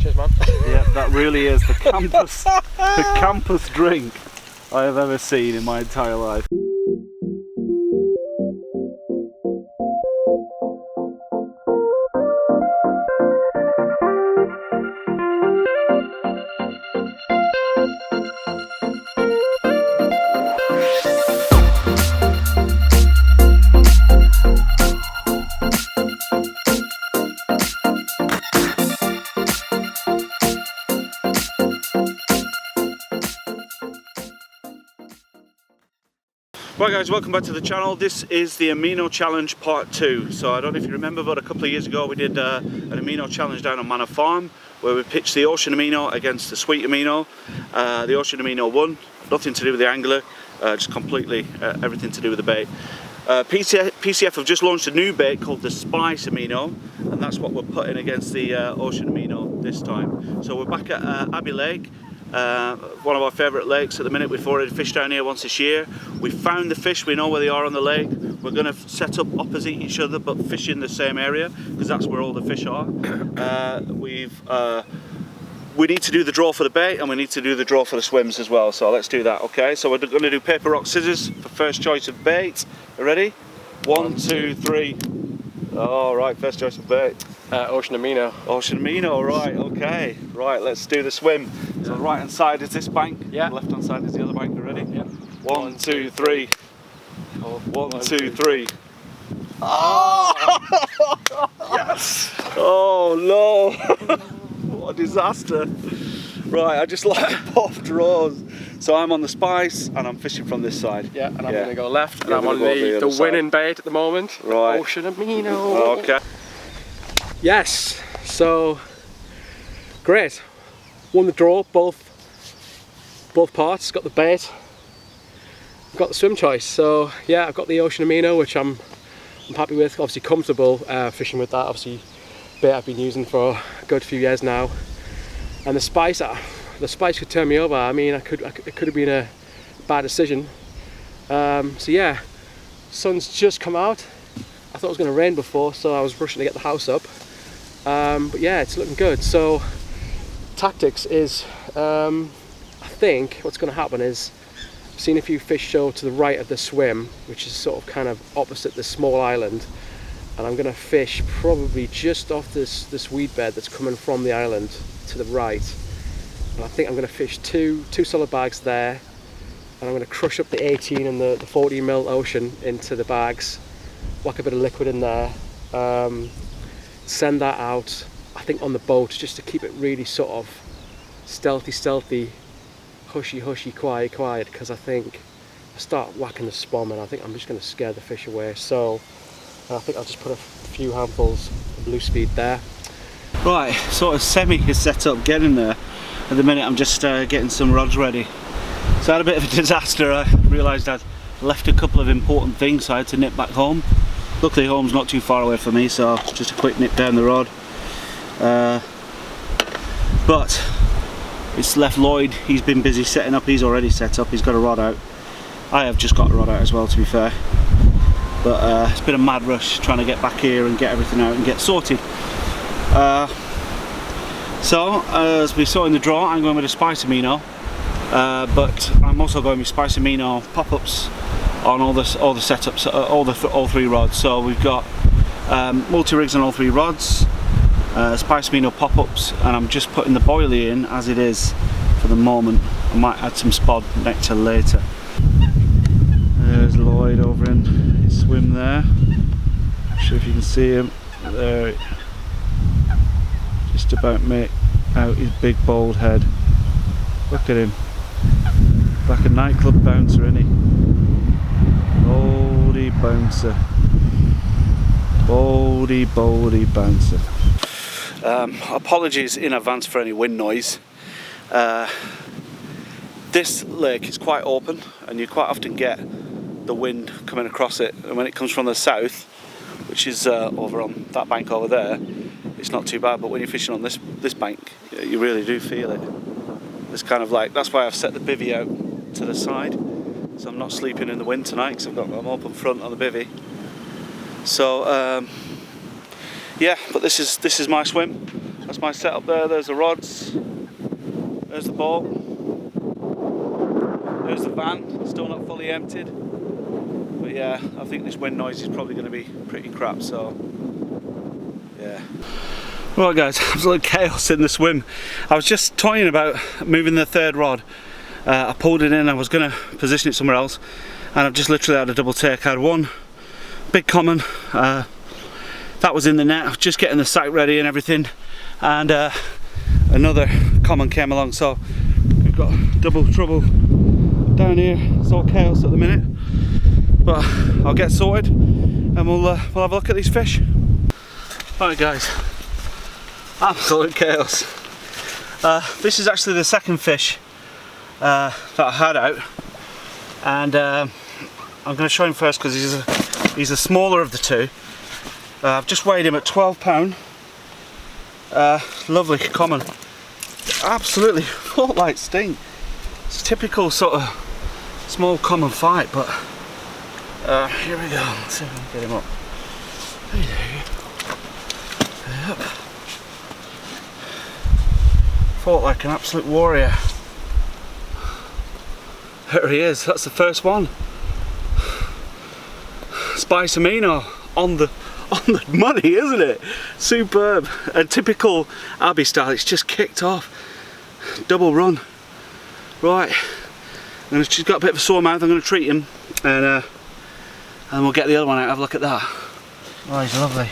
Cheers, man. Yeah, that really is the campus drink I have ever seen in my entire life. Right guys, welcome back to the channel. This is the Amino Challenge Part 2. So I don't know if you remember, but a couple of years ago we did an Amino Challenge down on Manor Farm where we pitched the Ocean Amino against the Sweet Amino. The Ocean Amino won, nothing to do with the angler, just completely everything to do with the bait. PCF have just launched a new bait called the Spice Amino, and that's what we're putting against the Ocean Amino this time. So we're back at Abbey Lake. One of our favourite lakes at the minute. We've already fished down here once this year. We found the fish, we know where they are on the lake. We're going to set up opposite each other but fish in the same area because that's where all the fish are. We need to do the draw for the bait and we need to do the draw for the swims as well, so let's do that. Okay, so we're going to do paper, rock, scissors for first choice of bait. Are you ready? 1, 2, 3. All right, first choice of bait. Ocean Amino. Ocean Amino, right, okay. Right, let's do the swim. So the right hand side is this bank, yeah. The left hand side is the other bank. You ready? Yeah. 1, 2, 3. Oh, 1, 2, 3. Oh! Yes! Oh no! What a disaster. Right, I just like both draws. So I'm on the Spice and I'm fishing from this side. Yeah, and I'm going to go left and You're I'm on the winning bait at the moment. Right. Ocean Amino. Okay. Yes, so great. Won the draw, both parts, got the bait, got the swim choice. So yeah, I've got the Ocean Amino, which I'm happy with, obviously comfortable fishing with that, obviously bait I've been using for a good few years now. And the Spice could turn me over. I mean, it could have been a bad decision. So yeah, sun's just come out. I thought it was going to rain before, so I was rushing to get the house up. But yeah, it's looking good. So tactics is, I think what's going to happen is I've seen a few fish show to the right of the swim, which is sort of kind of opposite the small island, and I'm going to fish probably just off this weed bed that's coming from the island to the right. And I think I'm going to fish two solid bags there, and I'm going to crush up the 18 and the 40mm Ocean into the bags, whack a bit of liquid in there, send that out, I think on the boat, just to keep it really sort of stealthy, hushy, quiet, because I think I start whacking the spom and I think I'm just going to scare the fish away. So I think I'll just put a few handfuls of blue speed there. Right, sort of semi is set up, getting there. At the minute I'm just getting some rods ready. So I had a bit of a disaster. I realised I'd left a couple of important things, so I had to nip back home. Luckily home's not too far away from me, so just a quick nip down the road. But it's left Lloyd, he's been busy setting up, he's already set up, he's got a rod out. I have just got a rod out as well, to be fair. But it's been a mad rush trying to get back here and get everything out and get sorted. So as we saw in the draw, I'm going with a Spice Amino, but I'm also going with Spice Amino pop-ups on all the setups, all three rods. So we've got multi-rigs on all three rods, Spice Amino pop-ups, and I'm just putting the boilie in as it is for the moment. I might add some spod nectar later. There's Lloyd over in his swim there. Not sure if you can see him there. Just about make out his big bold head. Look at him. Like a nightclub bouncer, isn't he? Boldy bouncer. Boldy bouncer. Apologies in advance for any wind noise. This lake is quite open and you quite often get the wind coming across it, and when it comes from the south, which is over on that bank over there, it's not too bad, but when you're fishing on this bank, you really do feel it. It's kind of like, that's why I've set the bivvy out to the side, so I'm not sleeping in the wind tonight because I'm open front on the bivvy. So yeah, but this is my swim. That's my setup there. There's the rods. There's the boat. There's the van. Still not fully emptied. But yeah, I think this wind noise is probably going to be pretty crap, so yeah. Right guys, absolute chaos in the swim. I was just toying about moving the third rod. I pulled it in, I was going to position it somewhere else, and I've just literally had a double take. I had one big common, that was in the net. I was just getting the sack ready and everything, and another common came along, so we've got double trouble down here. It's all chaos at the minute, but I'll get sorted and we'll have a look at these fish. Alright guys, absolute chaos. This is actually the second fish that I had out, and I'm going to show him first because he's the smaller of the two. I've just weighed him at £12. Lovely common, absolutely full like stink. It's a typical sort of small common fight, but here we go. Let's see if we can get him up. Yep. Fought like an absolute warrior. There he is. That's the first one. Spice Amino on the money, isn't it? Superb. A typical Abbey style. It's just kicked off. Double run. Right. She's got a bit of a sore mouth. I'm going to treat him, and we'll get the other one out. Have a look at that. Oh, he's lovely.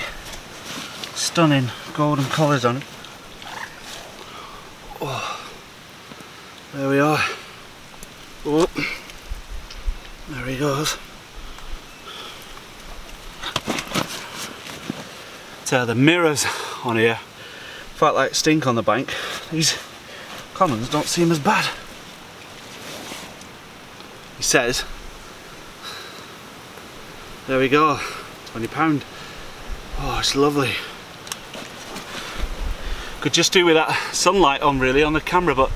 Stunning golden colours on it. Oh, there we are. Oh, there he goes. So the mirrors on here felt like stink on the bank. These commons don't seem as bad. He says. There we go. £20. Oh, it's lovely. Could just do with that sunlight on really on the camera, but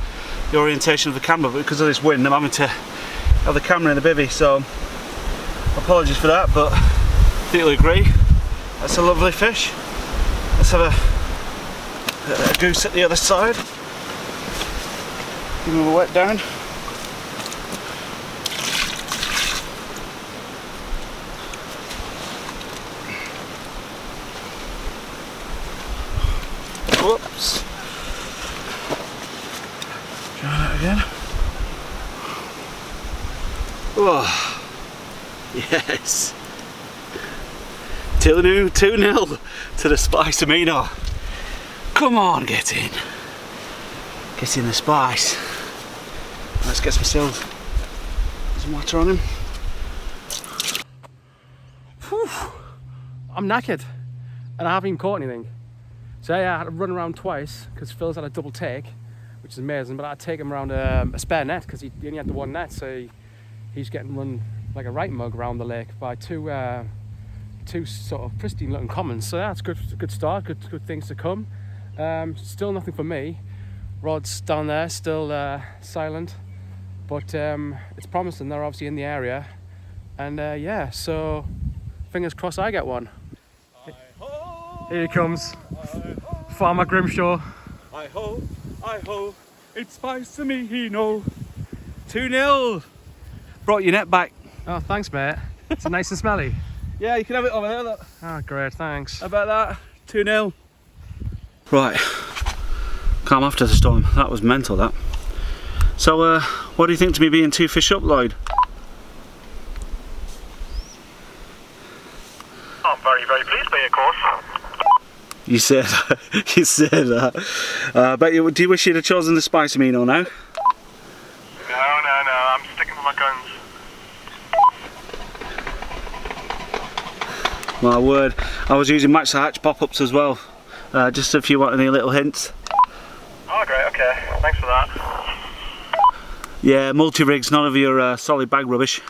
the orientation of the camera, but because of this wind I'm having to have the camera in the bivvy, so apologies for that, but I think you'll agree that's a lovely fish. Let's have a goose at the other side. Give him a wet down. Whoops. Try that again. Oh, yes. 2-0 to the Spice Amino. Come on, get in. Get in the spice. Let's get some seals. Some water on him. Whew. I'm knackered and I haven't even caught anything. So yeah, I had to run around twice because Phil's had a double take, which is amazing, but I had to take him around a spare net because he only had the one net, so he's getting run like a right mug around the lake by two sort of pristine looking commons. So that's good. Good start. Good things to come. Still nothing for me. Rod's down there, still silent, but it's promising. They're obviously in the area, and yeah. So fingers crossed I get one. Here he comes, Farmer Grimshaw. I ho, it's Spice Amino. 2-0. Brought your net back. Oh, thanks, mate. It's nice and smelly. Yeah, you can have it over there, look. Oh, great, thanks. How about that? 2-0. Right, calm after the storm. That was mental, that. So, what do you think to me being 2 fish up, Lloyd? I'm very, very pleased by your course. You said that. But do you wish you'd have chosen the Spice Amino now? No, I'm sticking with my guns. My word, I was using Match the Hatch pop-ups as well, just if you want any little hints. Oh great, okay, thanks for that. Yeah, multi-rigs, none of your solid bag rubbish.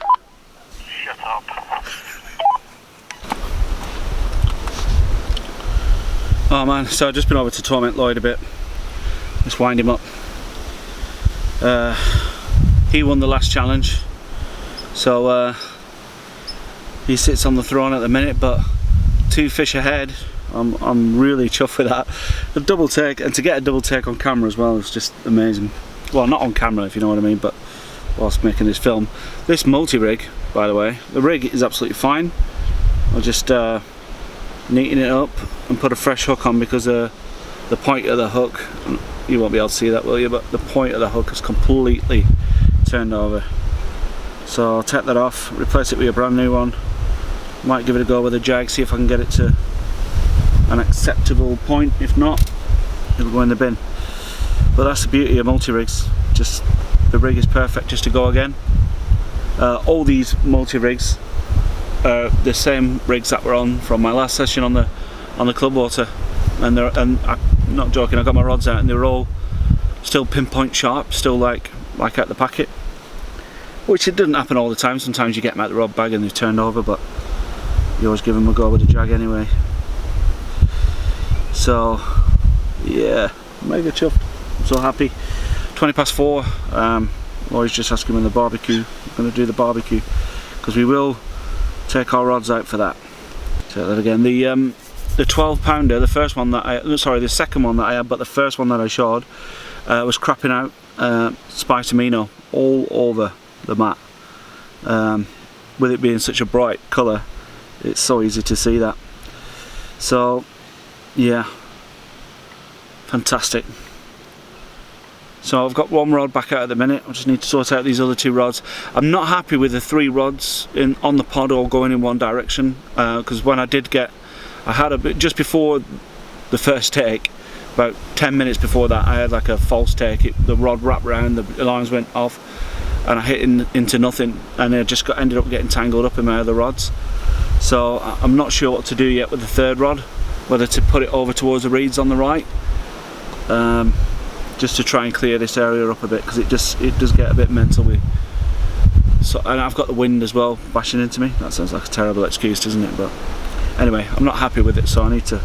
Shut up. Oh man, so I've just been over to torment Lloyd a bit, just wind him up. He won the last challenge, so he sits on the throne at the minute, but 2 fish ahead, I'm really chuffed with that. The double take, and to get a double take on camera as well is just amazing. Well, not on camera if you know what I mean, but whilst making this film. This multi-rig, by the way, the rig is absolutely fine. I'll just neaten it up and put a fresh hook on because the point of the hook, you won't be able to see that, will you, but the point of the hook is completely turned over. So I'll take that off, replace it with a brand new one. Might give it a go with a jag, see if I can get it to an acceptable point. If not, it'll go in the bin. But that's the beauty of multi-rigs, just the rig is perfect just to go again. All these multi-rigs are the same rigs that were on from my last session on the club water, and I'm not joking, I got my rods out and they were all still pinpoint sharp, still like out the packet, which it doesn't happen all the time. Sometimes you get them out the rod bag and they've turned over, but you always give them a go with a jag anyway. So yeah, mega chuffed, I'm so happy. 20 past 4, Lloyd's just asking when the barbecue, I'm going to do the barbecue, because we will take our rods out for that. So that again, the 12 pounder, the first one that the second one that I had, but the first one that I showed was crapping out Spice Amino all over the mat. With it being such a bright colour, it's so easy to see that. So yeah, fantastic. So I've got one rod back out at the minute. I just need to sort out these other 2 rods. I'm not happy with the 3 rods on the pod all going in one direction, because when I had a bit just before the first take, about 10 minutes before that, I had like a false take. The rod wrapped around, the lines went off, and I hit into nothing, and I just ended up getting tangled up in my other rods. So I'm not sure what to do yet with the 3rd rod, whether to put it over towards the reeds on the right, just to try and clear this area up a bit, because it does get a bit mental with. So, and I've got the wind as well bashing into me. That sounds like a terrible excuse, doesn't it? But anyway, I'm not happy with it, so I need to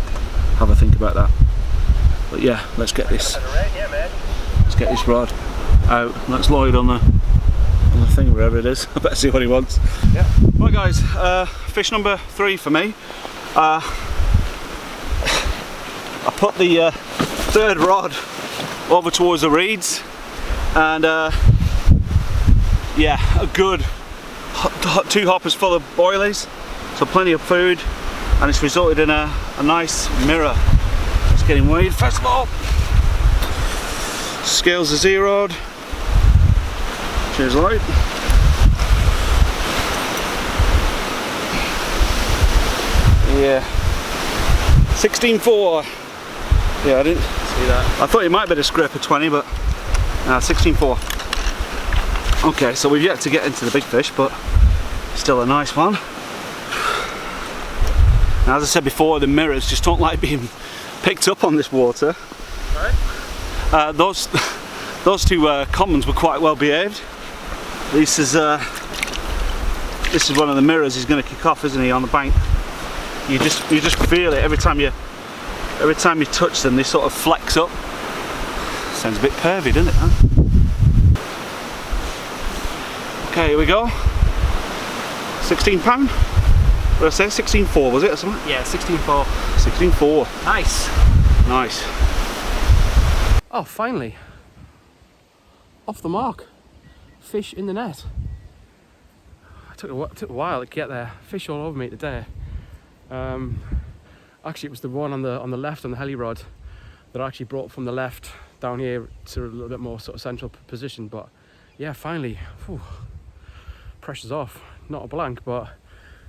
have a think about that. But yeah, let's get this rod out. That's Lloyd on the thing, wherever it is. I better see what he wants. Yeah. Right guys, fish number 3 for me. I put the 3rd rod over towards the reeds, and yeah, a good 2 hoppers full of boilies, so plenty of food, and it's resulted in a nice mirror. It's getting weighed first of all. Scales are zeroed. Cheers Lloyd. Yeah, 16.4. Yeah, I didn't see that. I thought it might be a scraper 20, but 16.4. Okay, so we've yet to get into the big fish, but still a nice one. Now, as I said before, the mirrors just don't like being picked up on this water. Right. Those 2 commons were quite well behaved. This is one of the mirrors he's going to kick off, isn't he, on the bank? You just feel it every time you touch them. They sort of flex up. Sounds a bit pervy, doesn't it? Huh? Okay, here we go. 16 pound. What did I say? 16.4 was it or something? Yeah, 16.4. 16.4. Nice. Nice. Oh, finally. Off the mark. Fish in the net. It took a while to get there. Fish all over me today. Actually, it was the one on the left on the heli rod that I actually brought from the left down here to a little bit more sort of central position. But yeah, finally, whew, pressure's off. Not a blank, but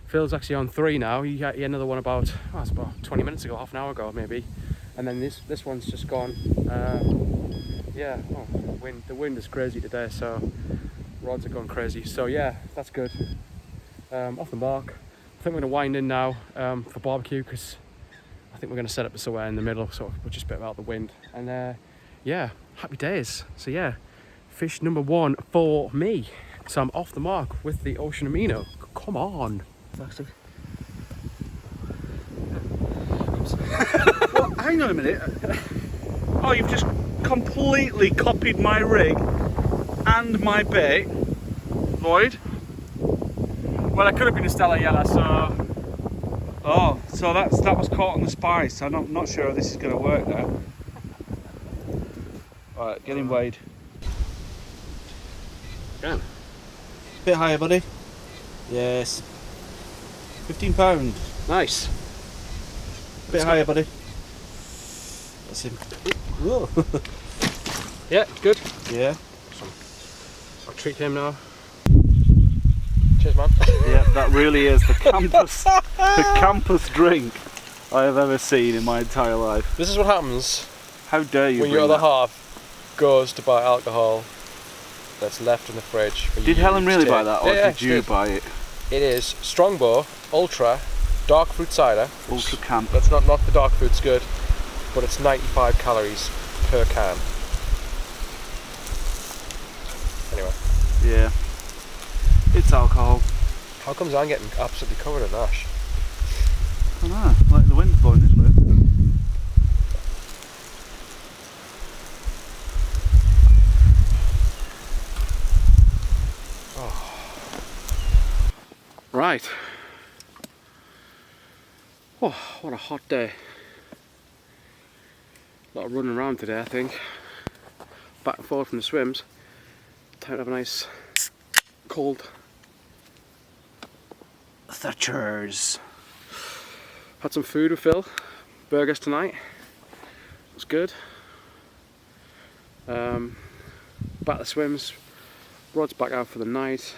Phil's actually on 3 now. He had another one about, oh, it's about 20 minutes ago, half an hour ago maybe. And then this one's just gone. Yeah, oh, the wind is crazy today, so rods are going crazy. So yeah, that's good. Off the mark. I think we're going to wind in now for barbecue, because I think we're going to set up somewhere in the middle, so we're just a bit out the wind. And yeah, happy days. So yeah, fish number 1 for me. So I'm off the mark with the Ocean Amino. Come on. Well, hang on a minute. Oh, you've just completely copied my rig and my bait, Lloyd. Well, it could have been a Stella Yellow, so Oh, so that was caught on the Spice. I'm not sure if this is going to work there. Alright, get him weighed. Again. Bit higher, buddy. Yes. £15. Nice. Bit higher, buddy. That's him. Whoa. Yeah, good. Yeah. I'll treat him now. Cheers, man. Yeah, that really is the campus drink I have ever seen in my entire life. This is what happens How dare you when bring your other that? half goes to buy alcohol that's left in the fridge. For Did you Helen really to buy take. that, or Yeah, did she you did. buy it? It is Strongbow Ultra Dark Fruit Cider. Ultra camp. That's not the dark fruit's good, but it's 95 calories per can. Anyway, Yeah. It's alcohol. how comes I'm getting absolutely covered in ash? I don't know, like the wind's blowing this way. Right. Oh, what a hot day. A lot of running around today, I think. Back and forth from the swims. Time to have a nice cold. Thatchers. Had some food with Phil. Burgers tonight. It was good. Back to the swims. Rod's back out for the night.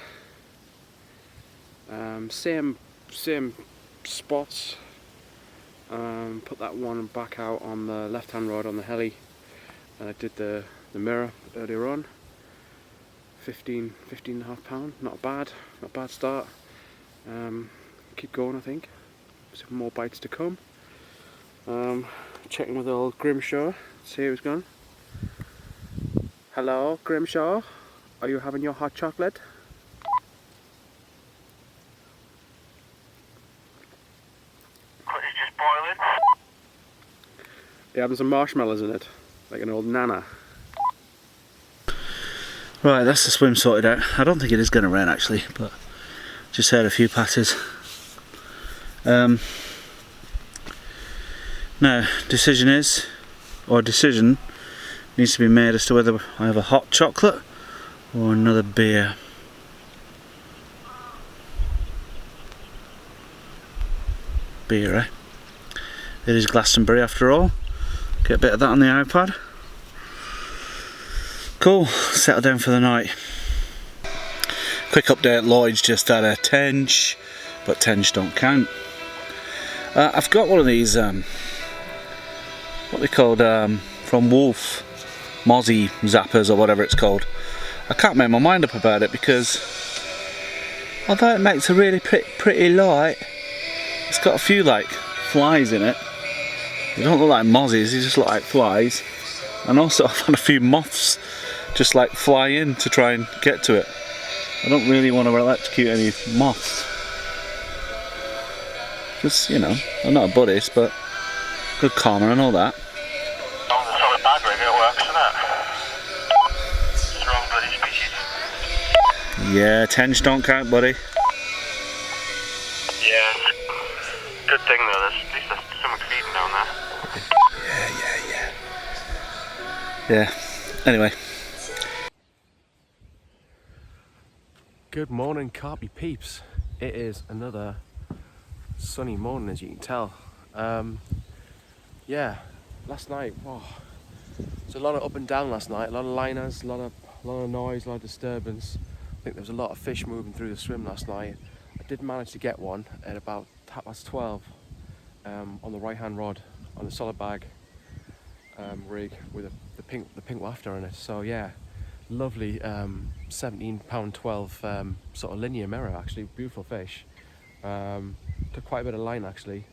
Same spots. Put that one back out on the left hand rod on the heli, and I did the mirror earlier on. 15.5 £, not a bad start. Keep going, I think. Some more bites to come. Checking with old Grimshaw, see how it's gone. Hello, Grimshaw, are you having your hot chocolate? It's just boiling. You're having some marshmallows in it, like an old nana. Right, that's the swim sorted out. I don't think it is going to rain actually, but just heard a few passes. Now, decision needs to be made as to whether I have a hot chocolate or another beer. Beer, eh? It is Glastonbury after all. Get a bit of that on the iPad. Cool, settle down for the night. Quick update, Lloyd's just had a tench, but tench don't count. I've got one of these, what they called, from Wolf, Mozzie Zappers or whatever it's called. I can't make my mind up about it because although it makes a really pretty light, it's got a few like flies in it. They don't look like mozzies, they just look like flies. And also I've had a few moths just like fly in to try and get to it. I don't really want to electrocute any moths. Because, you know, I'm not a Buddhist, but good karma and all that. On the solid bag rig, it works, isn't it? It's the wrong bloody species. Yeah, tench don't count, buddy. Yeah, good thing though, there's at least there's something feeding down there. Yeah. Anyway. Good morning, Carpy peeps. It is another sunny morning, as you can tell. Yeah, last night, wow, there's a lot of up and down last night. A lot of liners, a lot of noise, a lot of disturbance. I think there was a lot of fish moving through the swim last night. I did manage to get one at about 12 on the right hand rod on the solid bag rig with the pink wafter on it. So yeah, lovely £17.12 sort of linear mirror, actually, beautiful fish. Took quite a bit of line actually.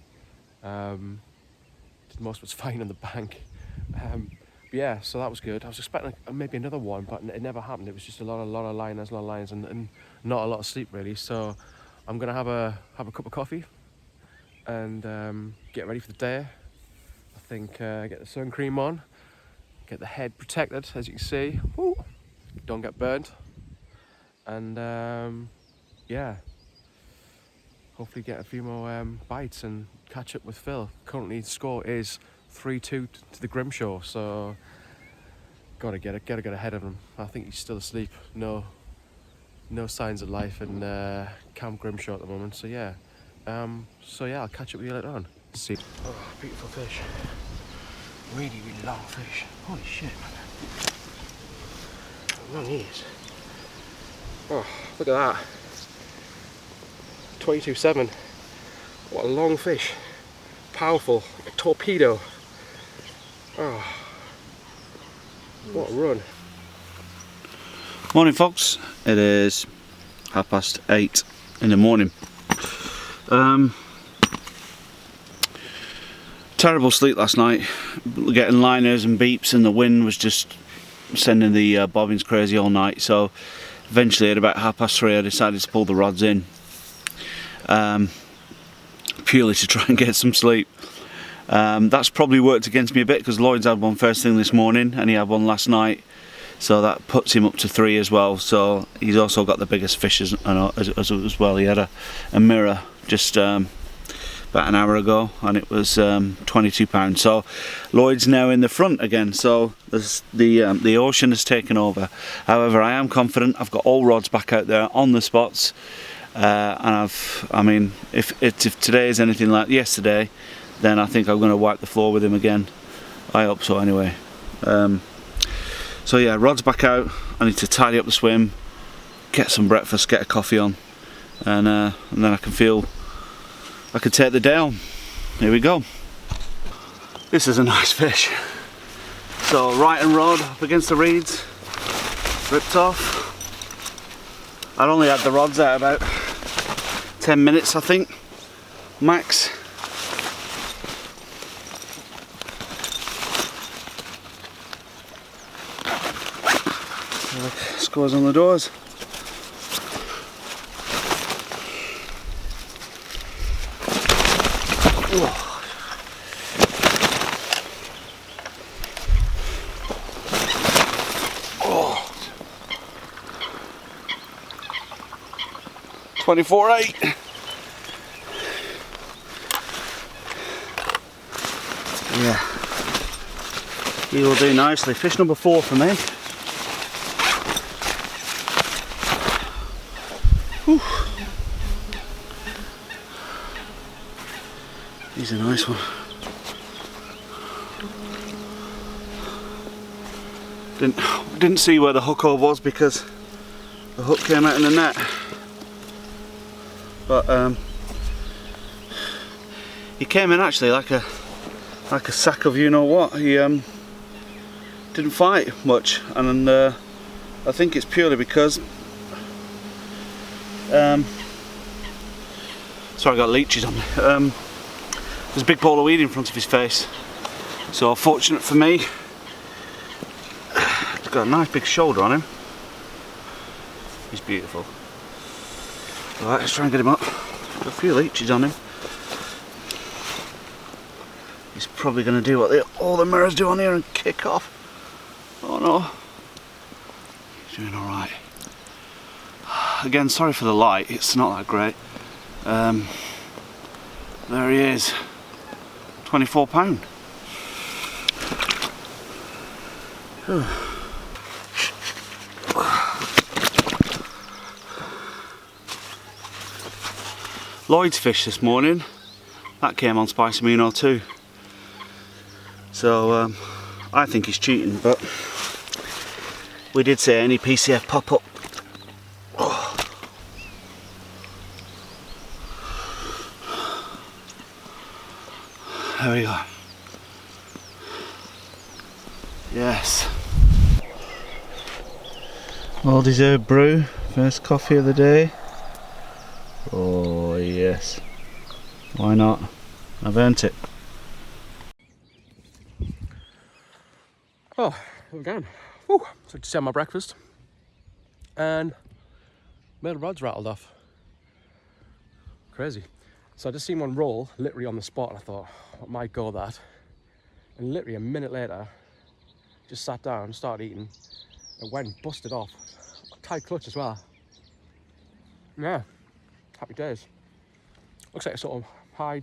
Most of it's fine on the bank. But yeah, so that was good. I was expecting maybe another one, but it never happened. It was just a lot of liners, and not a lot of sleep really. So I'm gonna have a cup of coffee and get ready for the day. I think get the sun cream on, get the head protected, as you can see. Woo, don't get burnt, and yeah, hopefully get a few more bites and catch up with Phil. Currently the score is 3-2 to the Grimshaw, so gotta get ahead of him. I think he's still asleep. No signs of life in Camp Grimshaw at the moment. So yeah, I'll catch up with you later on. See. Oh, beautiful fish. Really long fish. Holy shit, man. Long he is. Oh, look at that. 22.7. What a long fish. Powerful, like a torpedo. Oh, what a run. Morning folks, it is 8:30 in the morning. Terrible sleep last night, getting liners and beeps, and the wind was just sending the bobbins crazy all night. So eventually at about 3:30 I decided to pull the rods in, purely to try and get some sleep. That's probably worked against me a bit because Lloyd's had one first thing this morning and he had one last night, so that puts him up to 3 as well. So he's also got the biggest fish as well. He had a mirror just about an hour ago and it was 22 pounds. So Lloyd's now in the front again, so the Ocean has taken over. However, I am confident. I've got all rods back out there on the spots, and if today is anything like yesterday, then I think I'm going to wipe the floor with him again. I hope so anyway. So yeah, rods back out. I need to tidy up the swim, get some breakfast, get a coffee on, and then I can take the day on. Here we go. This is a nice fish. So right and rod up against the reeds, ripped off. I'd only had the rods out about 10 minutes, I think, max. Look, scores on the doors. Oh. 24.8. Yeah, he will do nicely. Fish number 4 for me. Whew. He's a nice one. Didn't see where the hook hole was because the hook came out in the net. But he came in actually like a sack of you know what. He didn't fight much, and I think it's purely because sorry, I got leeches on me. There's a big ball of weed in front of his face. So fortunate for me, he's got a nice big shoulder on him. He's beautiful. Alright, let's try and get him up. Got a few leeches on him. He's probably going to do what all the mirrors do on here and kick off. Oh no. He's doing alright. Again, sorry for the light, it's not that great. There he is. £24. Lloyd's fish this morning, that came on Spice Amino too. So I think he's cheating, but we did say any PCF pop up. Oh. There we go. Yes. Well deserved brew, first coffee of the day. Oh yes, why not? I've earned it. Oh, again. Whew. So just had my breakfast and made the rods rattled off. Crazy. So I just seen one roll literally on the spot and I thought, what might go that? And literally a minute later, just sat down, started eating, and went and busted off. Tight clutch as well. Yeah, happy days. Looks like a sort of high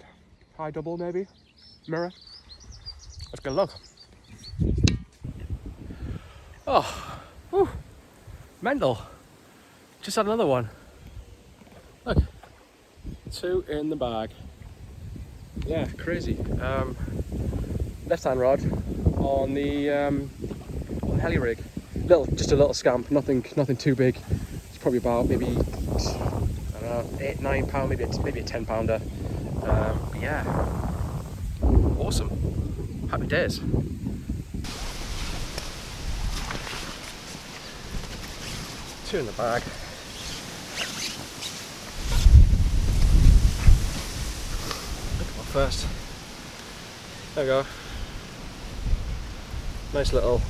double maybe, mirror. Let's get a look. Oh, whew, mental. Just had another one. Look, 2 in the bag. Yeah, crazy. Left hand rod on the heli rig. Just a little scamp, nothing too big. It's probably about maybe, I don't know, £8-9, maybe a 10 pounder. Yeah, awesome. Happy days. Two in the bag. Look at my first. There we go. Nice little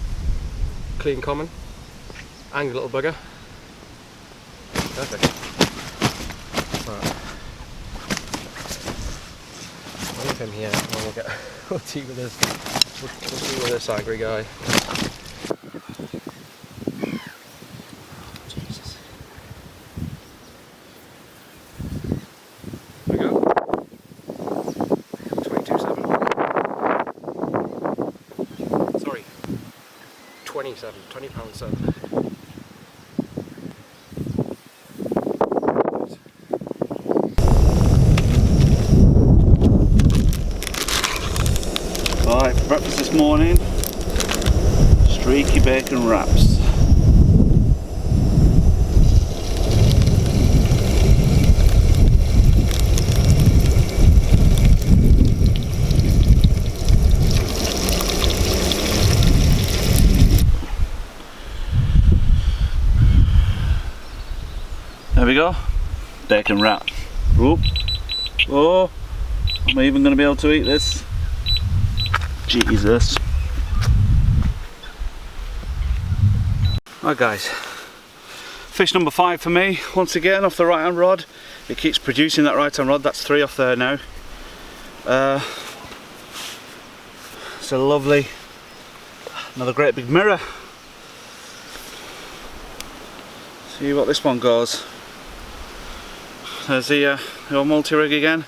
clean common. Angry little bugger. Perfect. Right. I'll leave him here and we'll deal with this angry guy. Jesus. There we go. 22.7. Sorry. 27, 20 pound 7. Right, for breakfast this morning, streaky bacon wraps. There we go, bacon wrap. Oop. Oh, am I even going to be able to eat this? Jesus. Right guys, fish number 5 for me, once again off the right hand rod. It keeps producing that right hand rod, that's 3 off there now. It's a lovely, another great big mirror. See what this one goes. There's the old multi-rig again.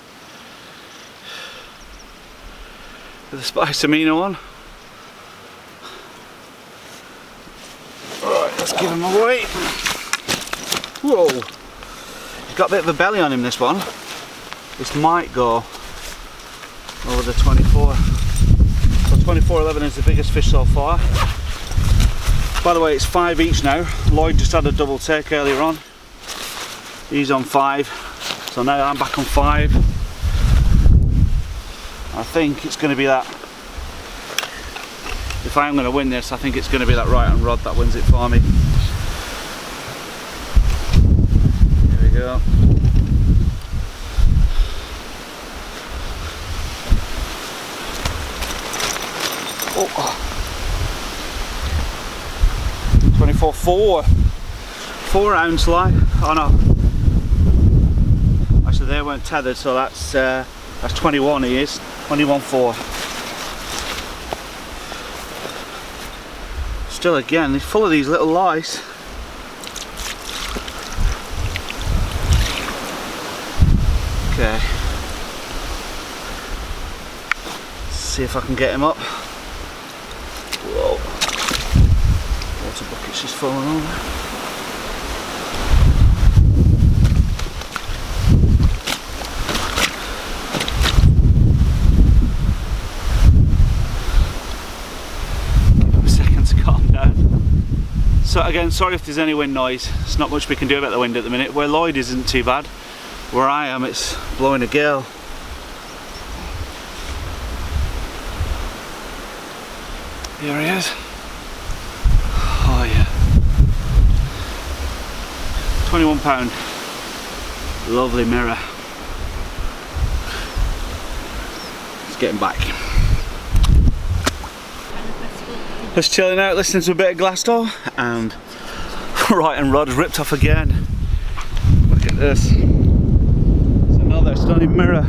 With the Spice Amino on. Alright, let's give him a weight. Whoa! He's got a bit of a belly on him, this one. This might go over the 24. So 24.11 is the biggest fish so far. By the way, it's 5 each now. Lloyd just had a double take earlier on. He's on 5. So now I'm back on 5. I think it's going to be that, if I am going to win this, I think it's going to be that right hand rod that wins it for me. Here we go. Oh. 24.4. 4 ounce line. Oh no. Actually they weren't tethered, so that's 21 he is. 21.4. Still again, he's full of these little lice. Okay. Let's see if I can get him up. Whoa. Water bucket's just falling over. So again, sorry if there's any wind noise. There's not much we can do about the wind at the minute. Where Lloyd isn't too bad. Where I am, it's blowing a gale. Here he is. Oh yeah. £21. Lovely mirror. Let's get him back. Just chilling out, listening to a bit of Glasto, and right and rod has ripped off again. Look at this. It's another stunning mirror.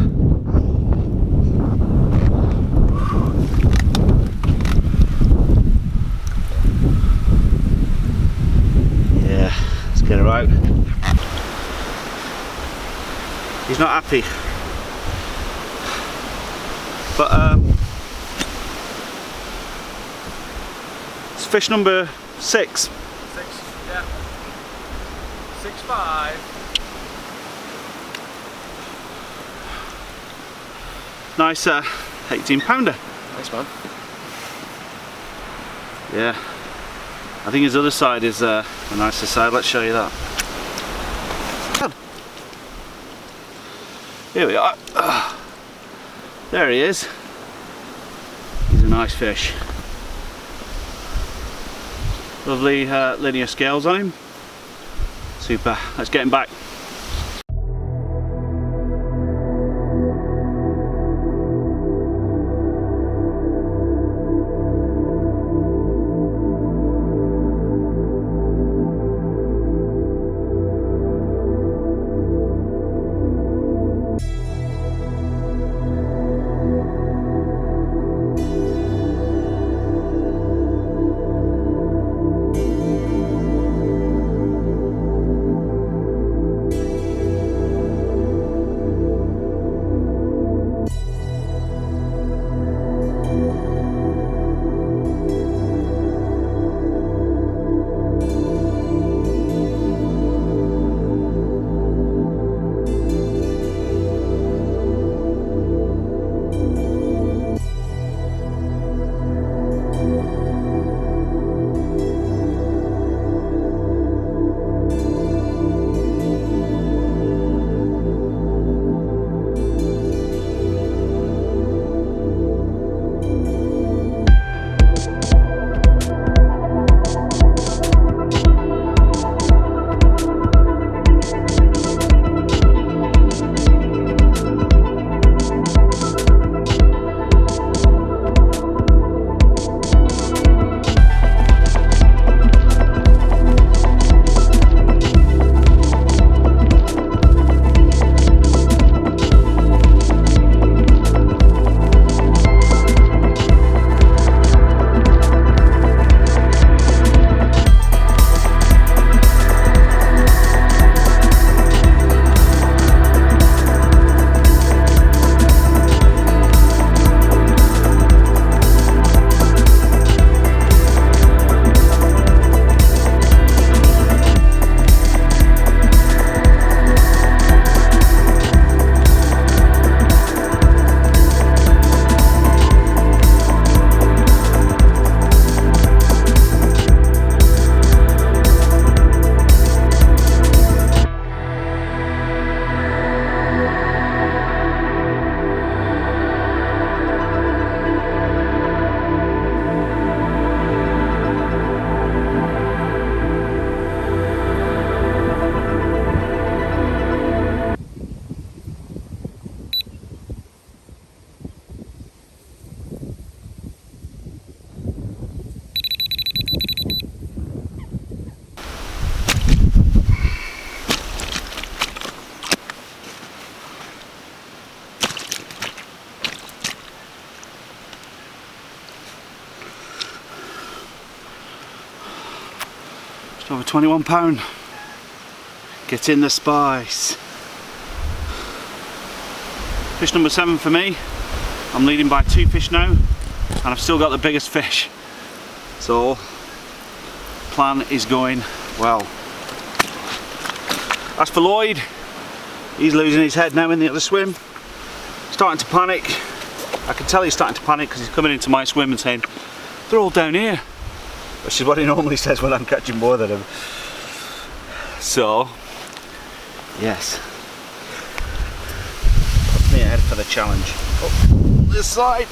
Yeah, let's get her out. He's not happy. fish number 6. 6, yeah. 6.5. Nice 18 pounder. Thanks, man. Yeah. I think his other side is the nicer side. Let's show you that. Here we are. There he is. He's a nice fish. Lovely linear scales on him. Super. Let's get him back. Over 21 pound. Get in the spice. Fish number 7 for me. I'm leading by 2 fish now, and I've still got the biggest fish. So, plan is going well. As for Lloyd, he's losing his head now in the other swim. Starting to panic. I can tell he's starting to panic because he's coming into my swim and saying, they're all down here. Which is what he normally says when I'm catching more than him. So, yes. Puts me ahead for the challenge. Oh, this side.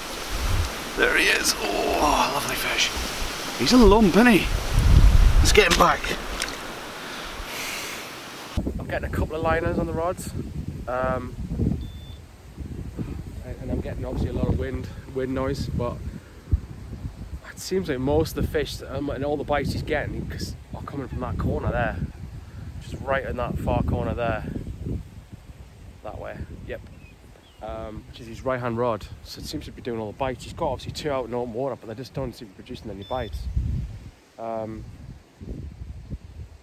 There he is. Oh, lovely fish. He's a lump, isn't he? Let's get him back. I'm getting a couple of liners on the rods. And I'm getting obviously a lot of wind noise, but it seems like most of the fish and all the bites he's getting are coming from that corner there, just right in that far corner there, that way. Yep. Which is his right hand rod, so it seems to be doing all the bites. He's got obviously 2 out in open water, but they just don't seem to be producing any bites.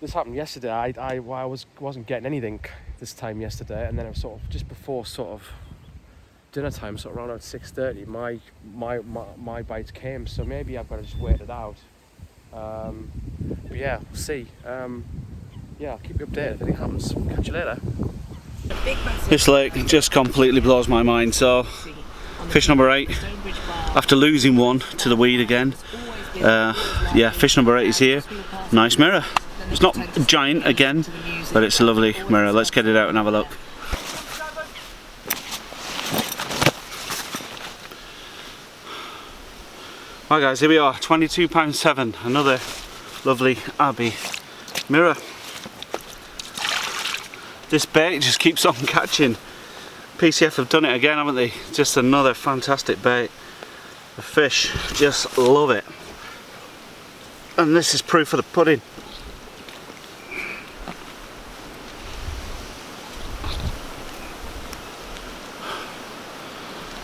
This happened yesterday. I wasn't getting anything this time yesterday, and then it was sort of just before sort of dinner time, sort of around 6:30, my bites came. So maybe I've got to just wait it out. But yeah, we'll see. Yeah, I'll keep you updated if anything happens. Catch you later. This lake just completely blows my mind. So, fish number 8, after losing one to the weed again. Yeah, fish number 8 is here. Nice mirror. It's not giant again, but it's a lovely mirror. Let's get it out and have a look. Right guys, here we are, £22.7, another lovely Abbey mirror. This bait just keeps on catching. PCF have done it again, haven't they? Just another fantastic bait. The fish just love it. And this is proof of the pudding.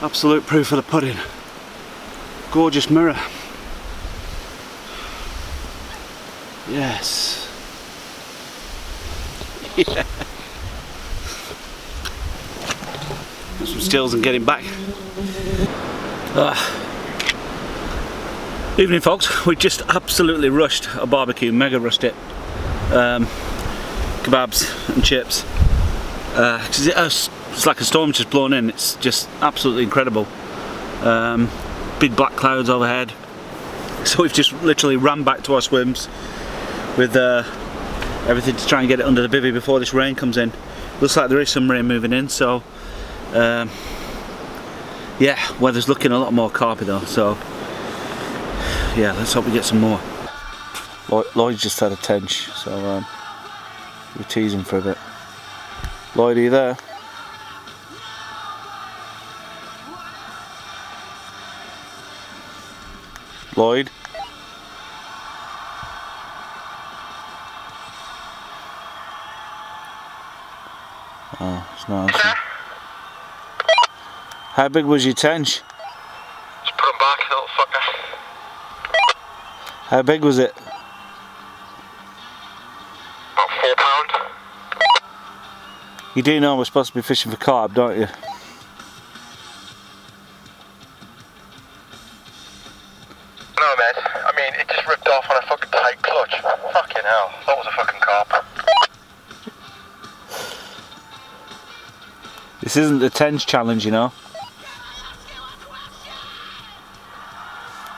Absolute proof of the pudding. Gorgeous mirror. Yes. Yeah. Got some stills and getting back. Evening folks, we just absolutely rushed a barbecue, mega rushed it. Kebabs and chips. 'Cause it's like a storm just blown in, it's just absolutely incredible. Big black clouds overhead. So we've just literally ran back to our swims with everything to try and get it under the bivvy before this rain comes in. Looks like there is some rain moving in, so yeah, weather's looking a lot more carpy though, so yeah, let's hope we get some more. Lloyd just had a tench, so we're teasing for a bit. Lloyd, are you there? Lloyd? Oh, it's not answering. How big was your tench? Just put him back, little fucker. How big was it? About £4. You do know we're supposed to be fishing for carp, don't you? No, mate. I mean, it just ripped off on a fucking tight clutch. Fucking hell. That was a fucking carp. This isn't the tench challenge, you know.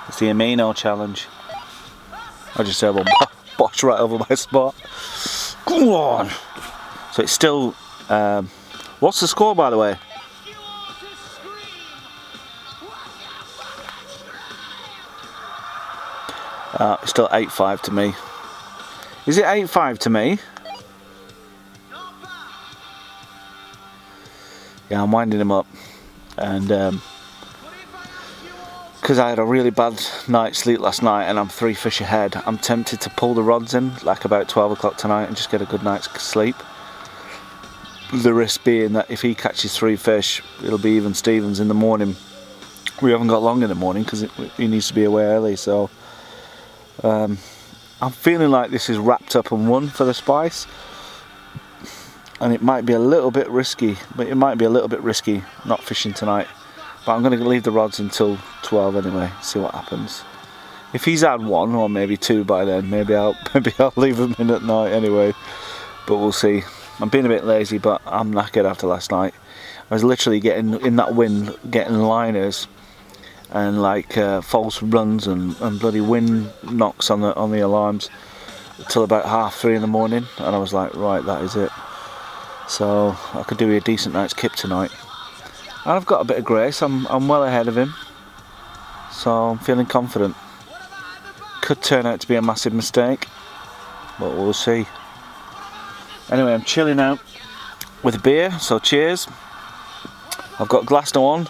It's the Amino challenge. I just said one bosh right over my spot. Come on. So it's still. What's the score, by the way? It's still 8-5 to me. Is it 8-5 to me? Yeah, I'm winding him up, and because I had a really bad night's sleep last night and I'm 3 fish ahead, I'm tempted to pull the rods in like about 12 o'clock tonight and just get a good night's sleep. The risk being that if he catches 3 fish, it'll be even Stevens in the morning. We haven't got long in the morning because he needs to be away early, so I'm feeling like this is wrapped up and won for the Spice. And it might be a little bit risky, not fishing tonight. But I'm going to leave the rods until 12 anyway, see what happens. If he's had 1 or maybe 2 by then, maybe I'll leave him in at night anyway. But we'll see. I'm being a bit lazy, but I'm knackered after last night. I was literally getting in that wind, getting liners and like false runs and bloody wind knocks on the alarms till about 3:30 in the morning, and I was like, right, that is it. So I could do a decent night's kip tonight. And I've got a bit of grace, I'm well ahead of him, so I'm feeling confident. Could turn out to be a massive mistake, but we'll see. Anyway, I'm chilling out with a beer, so cheers. I've got Glasgow on,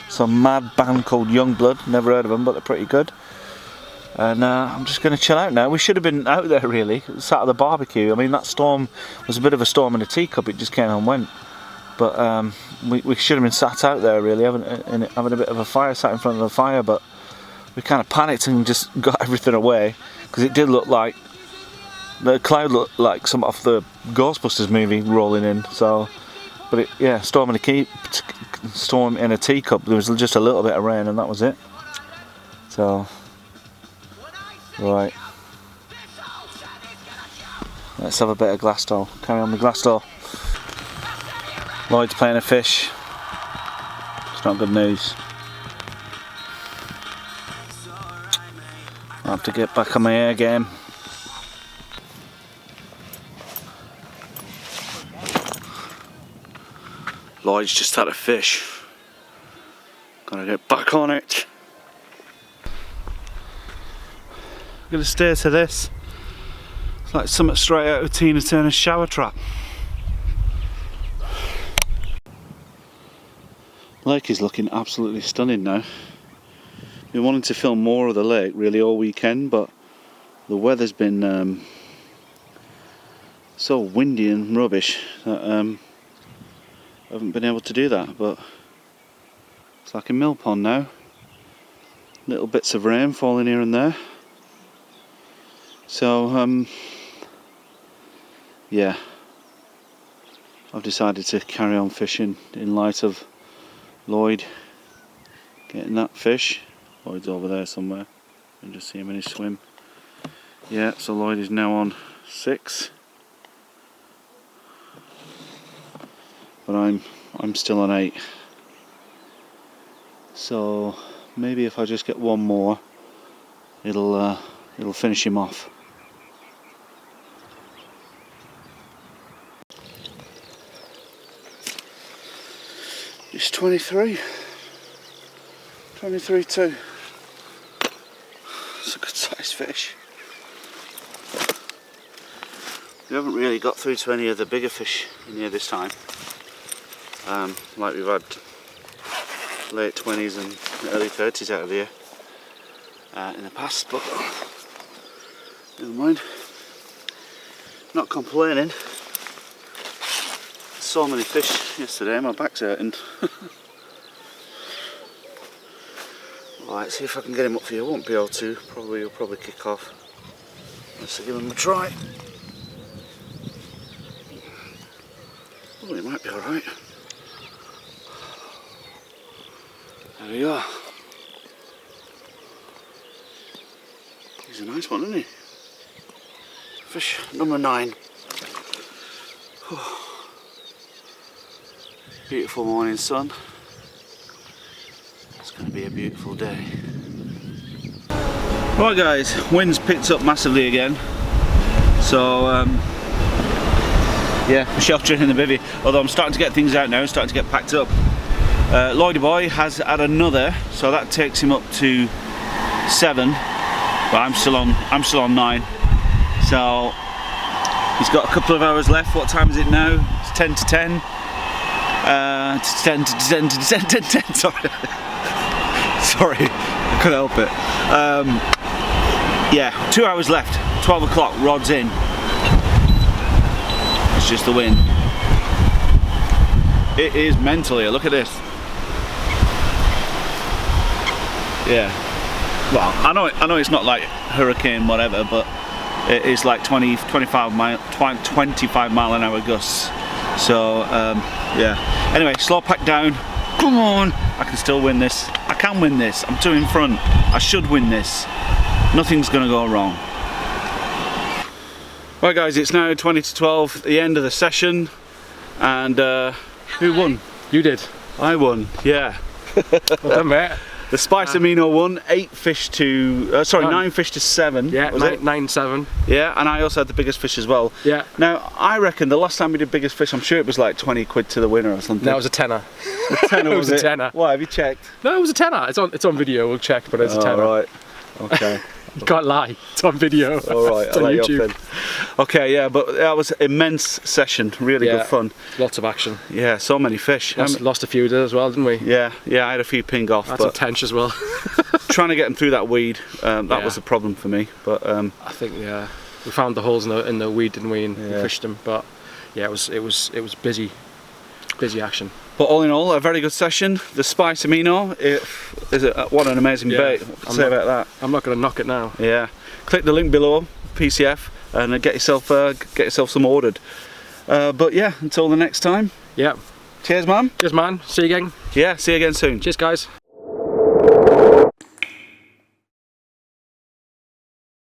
some mad band called Youngblood, never heard of them, but they're pretty good. And I'm just going to chill out now. We should have been out there really, sat at the barbecue. I mean, that storm was a bit of a storm in a teacup, it just came and went. But we should have been sat out there really, having a bit of a fire, sat in front of the fire, but we kind of panicked and just got everything away, because it did look like, the cloud looked like some off the Ghostbusters movie rolling in, so, but yeah, storm in a teacup, there was just a little bit of rain and that was it. So, right, Let's have a bit of glass doll. Carry on with glass doll. Lloyd's playing a fish. It's not good news. I have to get back on my air game. Lloyd's just had a fish. Gotta get back on it. I'm gonna steer to this. It's like something straight out of Tina Turner's shower trap. Lake is looking absolutely stunning now. Been wanting to film more of the lake really all weekend, but the weather's been so windy and rubbish that I haven't been able to do that. But it's like a mill pond now. Little bits of rain falling here and there. So yeah, I've decided to carry on fishing in light of Lloyd getting that fish. Lloyd's over there somewhere. You can just see him in his swim. Yeah, so Lloyd is now on 6. But I'm still on 8. So maybe if I just get one more, it'll finish him off. It's 23. 23.2. It's a good sized fish. We haven't really got through to any of the bigger fish in here this time. Like we've had late 20s and early 30s out of here in the past, but never mind. Not complaining. So many fish yesterday, my back's hurting. Right, see if I can get him up for you. I won't be able to. He'll probably kick off. Let's give him a try. Oh, he might be alright. There we are. He's a nice one, isn't he? Fish number 9. Beautiful morning sun. It's going to be a beautiful day. Right guys, wind's picked up massively again. So yeah, sheltering in the bivvy. Although I'm starting to get things out now, starting to get packed up. Lloyd boy has had another, so that takes him up to 7. But I'm still on 9. So he's got a couple of hours left. What time is it now? It's 10 to 10. 10 to 10 to 10 to 10. Sorry, I couldn't help it. Yeah, 2 hours left. 12 o'clock, rod's in. It's just the wind. It is mental here. Look at this. Yeah. Well, I know it's not like hurricane whatever, but it is like 25 mile an hour gusts. So yeah. Anyway, slow pack down. Come on. I can still win this. I can win this. I'm 2 in front. I should win this. Nothing's gonna go wrong. Right guys, it's now 20 to 12, the end of the session, and who won? You did. I won. Yeah. Well done, mate. The Spice Amino won 8 fish to, sorry, 9 fish to 7. Yeah, was it? 9-7. Yeah, and I also had the biggest fish as well. Yeah. Now, I reckon the last time we did biggest fish, I'm sure it was like 20 quid to the winner or something. No, it was a tenner. A tenner, it was a tenner. Why, have you checked? No, it was a tenner. It's on video, we'll check, but it's a tenner. Right. Okay. You can't lie, it's on video. Alright, it's on YouTube. Okay, yeah, but that was an immense session, really good fun. Lots of action. Yeah, so many fish. Lost a few there as well, didn't we? Yeah, I had a few ping off. That's a tench as well. Trying to get them through that weed, that was the problem for me. But I think we found the holes in the weed, didn't we, and we fished them. But yeah, it was busy action. But all in all, a very good session. The Spice Amino, what an amazing bait. What say about that? I'm not going to knock it now. Yeah, click the link below, PCF, and get yourself some ordered. But yeah, until the next time. Yeah. Cheers, man. Cheers, man. See you again. Yeah, see you again soon. Cheers, guys.